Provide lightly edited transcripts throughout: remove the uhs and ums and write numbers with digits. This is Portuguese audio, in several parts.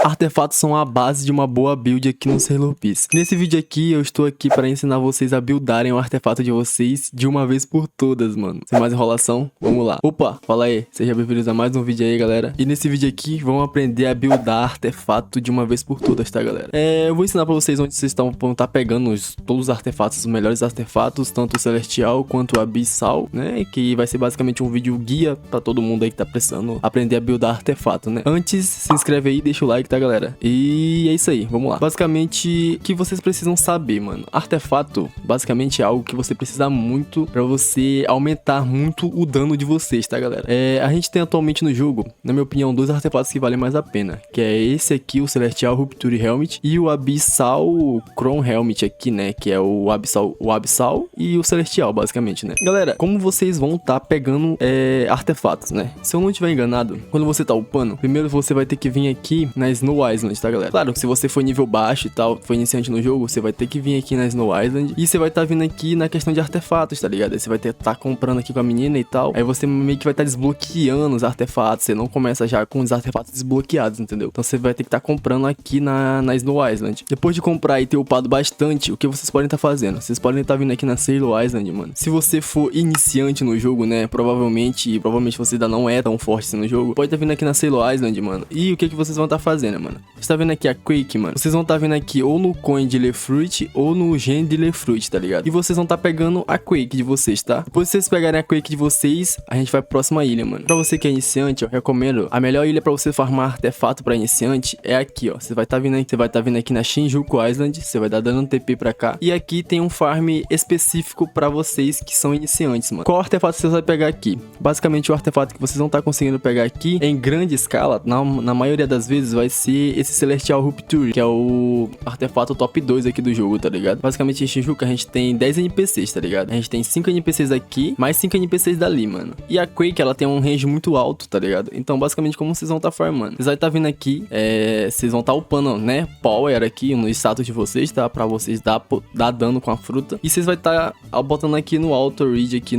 Artefatos são a base de uma boa build aqui no Sailor Peace. Nesse vídeo aqui, eu estou aqui para ensinar vocês a buildarem o artefato de vocês de uma vez por todas, mano. Sem mais enrolação, vamos lá. Opa, fala aí, sejam bem-vindos a mais um vídeo aí, galera. E nesse vídeo aqui, vamos aprender a buildar artefato de uma vez por todas, tá, galera? Eu vou ensinar pra vocês onde vocês vão estar pegando todos os artefatos, os melhores artefatos, tanto o Celestial quanto o Abissal, né? Que vai ser basicamente um vídeo guia pra todo mundo aí que tá precisando aprender a buildar artefato, né? Antes, se inscreve aí, deixa o like, tá, galera? E é isso aí, vamos lá. Basicamente, o que vocês precisam saber, mano? Artefato, basicamente, é algo que você precisa muito pra você aumentar muito o dano de vocês, tá, galera? A gente tem atualmente no jogo, na minha opinião, dois artefatos que valem mais a pena, que é esse aqui, o Celestial Rupture Helmet, e o Abissal Crown Helmet aqui, né? Que é o Abissal e o Celestial, basicamente, né? Galera, como vocês vão estar pegando artefatos, né? Se eu não estiver enganado, quando você tá upando, primeiro você vai ter que vir aqui na Snow Island, tá, galera? Claro que se você for nível baixo e tal, for iniciante no jogo, você vai ter que vir aqui na Snow Island e você vai estar vindo aqui na questão de artefatos, tá ligado? Aí você vai ter tá comprando aqui com a menina e tal, aí você meio que vai estar desbloqueando os artefatos, você não começa já com os artefatos desbloqueados, entendeu? Então você vai ter que estar comprando aqui na Snow Island. Depois de comprar e ter upado bastante, o que vocês podem estar fazendo? Vocês podem estar vindo aqui na Sailor Island, mano. Se você for iniciante no jogo, né, provavelmente você ainda não é tão forte assim no jogo, pode estar vindo aqui na Sailor Island, mano. E o que vocês vão estar fazendo, mano? Você tá vendo aqui a Quake, mano. Vocês vão estar vindo aqui ou no Coin de Lefruit ou no Gen de Lefruit, tá ligado? E vocês vão estar pegando a Quake de vocês, tá? Depois que vocês pegarem a Quake de vocês, a gente vai pra próxima ilha, mano. Pra você que é iniciante, eu recomendo, a melhor ilha pra você farmar artefato pra iniciante é aqui, ó. Você vai estar vindo aqui na Shinjuku Island, você vai dar dando TP pra cá. E aqui tem um farm específico pra vocês que são iniciantes, mano. Qual artefato você vai pegar aqui? Basicamente, o artefato que vocês vão estar conseguindo pegar aqui em grande escala, na maioria das vezes, vai ser esse Celestial Rupture, que é o artefato top 2 aqui do jogo, tá ligado? Basicamente, em Shinjuku a gente tem 10 NPCs, tá ligado? A gente tem 5 NPCs aqui, mais 5 NPCs dali, mano. E a Quake, ela tem um range muito alto, tá ligado? Então, basicamente, como vocês vão estar farmando? Vocês vão estar vindo aqui, vocês vão estar upando, né? Power aqui no status de vocês, tá? Pra vocês dar dano com a fruta. E vocês vão estar botando aqui no Auto Read, aqui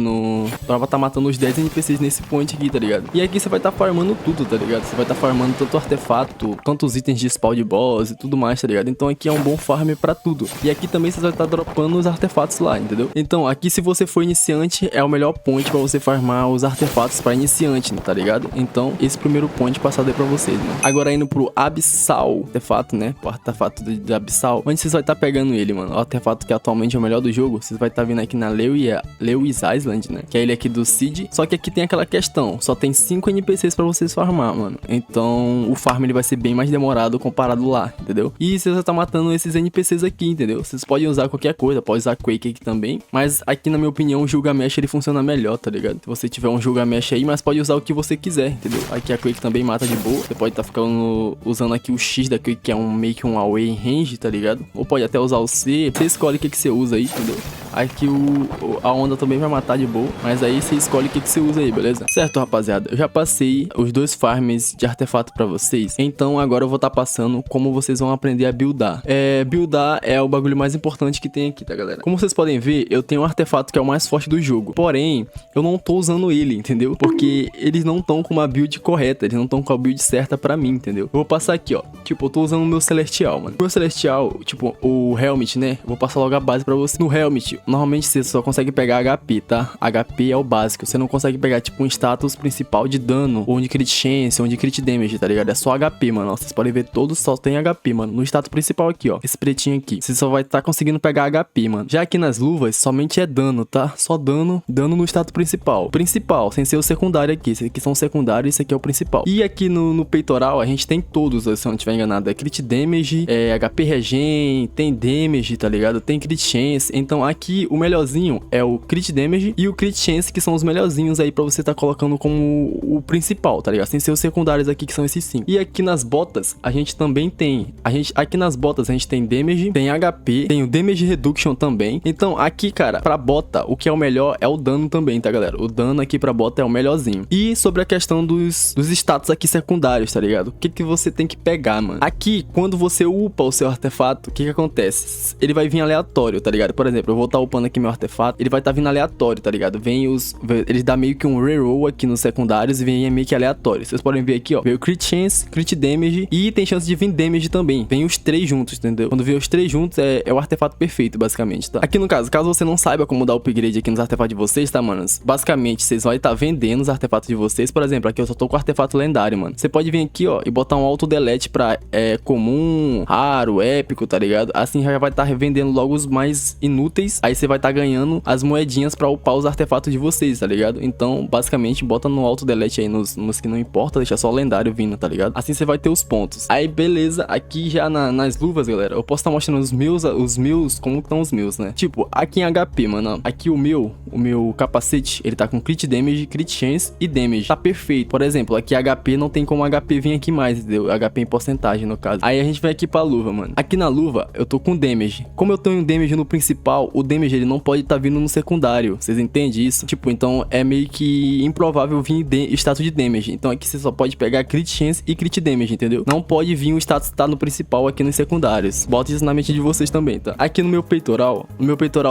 pra estar matando os 10 NPCs nesse point aqui, tá ligado? E aqui você vai estar farmando tudo, tá ligado? Você vai estar farmando tanto artefato, tantos itens de spawn de boss e tudo mais, tá ligado? Então aqui é um bom farm pra tudo. E aqui também você vai estar dropando os artefatos lá, entendeu? Então aqui, se você for iniciante, é o melhor point pra você farmar os artefatos pra iniciante, tá ligado? Então esse primeiro point passado aí pra vocês, mano. Agora indo pro Abissal artefato, né? O artefato de Abissal, onde vocês vai estar pegando ele, mano? O artefato que atualmente é o melhor do jogo, vocês vai estar vindo aqui na Lewis Island, né? Que é ele aqui do Seed. Só que aqui tem aquela questão, só tem 5 NPCs pra vocês farmar, mano. Então o farm ele vai ser bem mais demorado comparado lá, entendeu? E vocês vão estar matando esses NPCs aqui, entendeu? Vocês podem usar qualquer coisa, pode usar Quake aqui também, mas aqui na minha opinião o Gilgamesh ele funciona melhor, tá ligado? Se você tiver um Gilgamesh aí, mas pode usar o que você quiser, entendeu? Aqui a Quake também mata de boa, você pode estar usando aqui o X da Quake, que é meio que um away range, tá ligado? Ou pode até usar o C, você escolhe o que você usa aí, entendeu? Aqui a onda também vai matar de boa, mas aí você escolhe o que você usa aí, beleza? Certo, rapaziada, eu já passei os dois farms de artefato pra vocês, então agora eu vou estar passando como vocês vão aprender a buildar. Buildar é o bagulho mais importante que tem aqui, tá, galera? Como vocês podem ver, eu tenho um artefato que é o mais forte do jogo, porém, eu não tô usando ele, entendeu? Porque eles não estão com uma build correta, eles não estão com a build certa pra mim, entendeu? Eu vou passar aqui, ó, tipo, eu tô usando o meu Celestial, mano. O meu Celestial, tipo, o Helmet, né? Eu vou passar logo a base pra você. No Helmet, normalmente você só consegue pegar HP, tá? HP é o básico, você não consegue pegar, tipo, um status principal de dano, ou de crit chance, ou de crit damage, tá ligado? É só HP, mano. Ó, vocês podem ver, todos só tem HP, mano. No status principal aqui, ó, esse pretinho aqui, você só vai estar conseguindo pegar HP, mano. Já aqui nas luvas, somente é dano, tá? Só dano no status principal. Principal, sem ser o secundário aqui. Esse aqui são secundários, esse aqui é o principal. E aqui no peitoral, a gente tem todos, se eu não estiver enganado. É crit damage, HP regen, tem damage, tá ligado? Tem crit chance. Então aqui, o melhorzinho é o crit damage e o crit chance, que são os melhorzinhos aí pra você tá colocando como o principal, tá ligado? Sem ser os secundários aqui, que são esses 5. E aqui nas botas, a gente também tem... Aqui nas botas, a gente tem damage, tem HP, tem o damage reduction também. Então aqui, cara, pra bota, o que é o melhor é o dano também, tá, galera? O dano aqui pra bota é o melhorzinho. E sobre a questão dos status aqui secundários, tá ligado? O que você tem que pegar, mano? Aqui, quando você upa o seu artefato, o que acontece? Ele vai vir aleatório, tá ligado? Por exemplo, eu vou estar upando aqui meu artefato, ele vai estar vindo aleatório, tá ligado? Eles dão meio que um reroll aqui nos secundários e vem meio que aleatório. Vocês podem ver aqui, ó, veio crit chance, crit damage damage e tem chance de vir damage também. Vem os três juntos, entendeu? Quando vem os três juntos é o artefato perfeito, basicamente, tá? Aqui no caso você não saiba como dar upgrade aqui nos artefatos de vocês, tá, manos? Basicamente, vocês vão estar vendendo os artefatos de vocês. Por exemplo, aqui eu só tô com o artefato lendário, mano. Você pode vir aqui, ó, e botar um auto delete pra comum, raro, épico, tá ligado? Assim já vai estar revendendo logo os mais inúteis. Aí você vai estar ganhando as moedinhas pra upar os artefatos de vocês, tá ligado? Então, basicamente, bota no auto delete aí nos que não importa, deixa só o lendário vindo, tá ligado? Assim você vai ter os pontos. Aí, beleza, aqui já nas luvas, galera, eu posso estar mostrando os meus, como estão os meus, né? Tipo, aqui em HP, mano, ó, aqui o meu capacete, ele tá com crit damage, crit chance e damage. Tá perfeito. Por exemplo, aqui HP não tem como HP vir aqui mais, entendeu? HP em porcentagem, no caso. Aí a gente vem aqui pra luva, mano. Aqui na luva, eu tô com damage. Como eu tenho damage no principal, o damage, ele não pode tá vindo no secundário. Vocês entendem isso? Tipo, então é meio que improvável vir status de damage. Então aqui você só pode pegar crit chance e crit damage, entendeu? Não pode vir o status tá no principal aqui nos secundários. Bota isso na mente de vocês também, tá? Aqui no meu peitoral,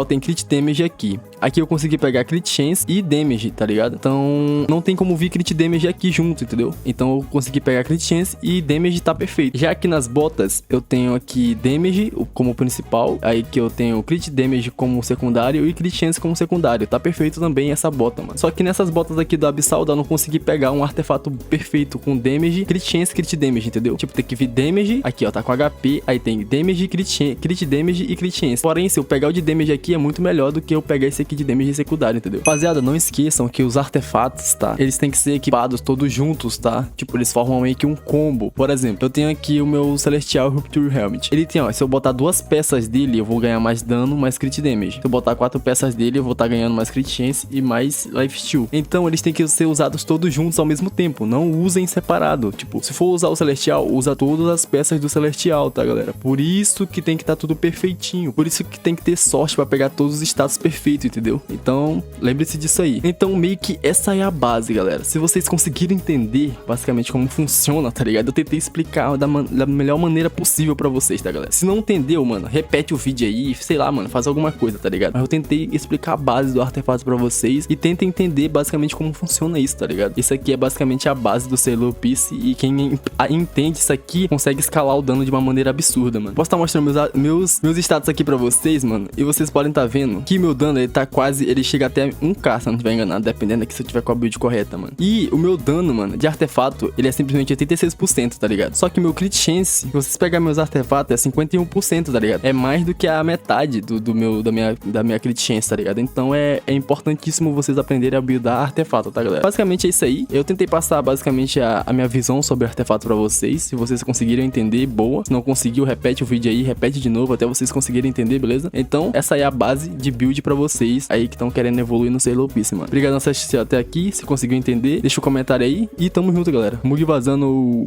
tem crit damage aqui. Aqui eu consegui pegar crit chance e damage, tá ligado? Então não tem como vir crit damage aqui junto, entendeu? Então eu consegui pegar crit chance e damage tá perfeito. Já aqui nas botas, eu tenho aqui damage como principal. Aí que eu tenho crit damage como secundário e crit chance como secundário. Tá perfeito também essa bota, mano. Só que nessas botas aqui do Absalda eu não consegui pegar um artefato perfeito com damage, crit chance, crit damage, entendeu? Tipo, tem que vir damage, aqui ó, tá com HP, aí tem damage, crit damage e crit chance. Porém, se eu pegar o de damage aqui é muito melhor do que eu pegar esse aqui de damage secundário, entendeu? Rapaziada, não esqueçam que os artefatos, tá? Eles têm que ser equipados todos juntos, tá? Tipo, eles formam meio que um combo. Por exemplo, eu tenho aqui o meu Celestial Rupture Helmet. Ele tem, ó, se eu botar 2 peças dele, eu vou ganhar mais dano, mais crit damage. Se eu botar 4 peças dele, eu vou estar ganhando mais crit chance e mais life steal. Então, eles têm que ser usados todos juntos ao mesmo tempo. Não usem separado. Tipo, se for usar o Celestial, usa todas as peças do Celestial, tá, galera? Por isso que tem que estar tudo perfeitinho. Por isso que tem que ter sorte pra pegar todos os status perfeitos, entendeu? Então, lembre-se disso aí. Então, meio que essa é a base, galera. Se vocês conseguirem entender, basicamente, como funciona, tá ligado? Eu tentei explicar da melhor maneira possível pra vocês, tá, galera? Se não entendeu, mano, repete o vídeo aí, sei lá, mano, faz alguma coisa, tá ligado? Mas eu tentei explicar a base do artefato pra vocês e tentem entender, basicamente, como funciona isso, tá ligado? Isso aqui é, basicamente, a base do Sailor Piece e quem entende isso aqui consegue escalar o dano de uma maneira absurda, mano. Posso estar mostrando meus status aqui pra vocês, mano, e vocês podem estar vendo que meu dano, ele tá quase, ele chega até 1k, se eu não estiver enganado, dependendo aqui se eu tiver com a build correta, mano. E o meu dano, mano, de artefato, ele é simplesmente 86%, tá ligado? Só que meu crit chance, se vocês pegarem meus artefatos, é 51%, tá ligado? É mais do que a metade da minha crit chance, tá ligado? Então é importantíssimo vocês aprenderem a buildar artefato, tá, galera? Basicamente é isso aí. Eu tentei passar, basicamente, a minha visão sobre artefato pra vocês. Se vocês conseguirem entender, boa. Se não conseguiu, repete o vídeo aí, repete de novo até vocês conseguirem entender, beleza? Então, essa é a base de build pra vocês aí que estão querendo evoluir no Sailor Piece, mano. Obrigado por assistir até aqui. Se conseguiu entender, deixa um comentário aí. E tamo junto, galera. Mug vazando.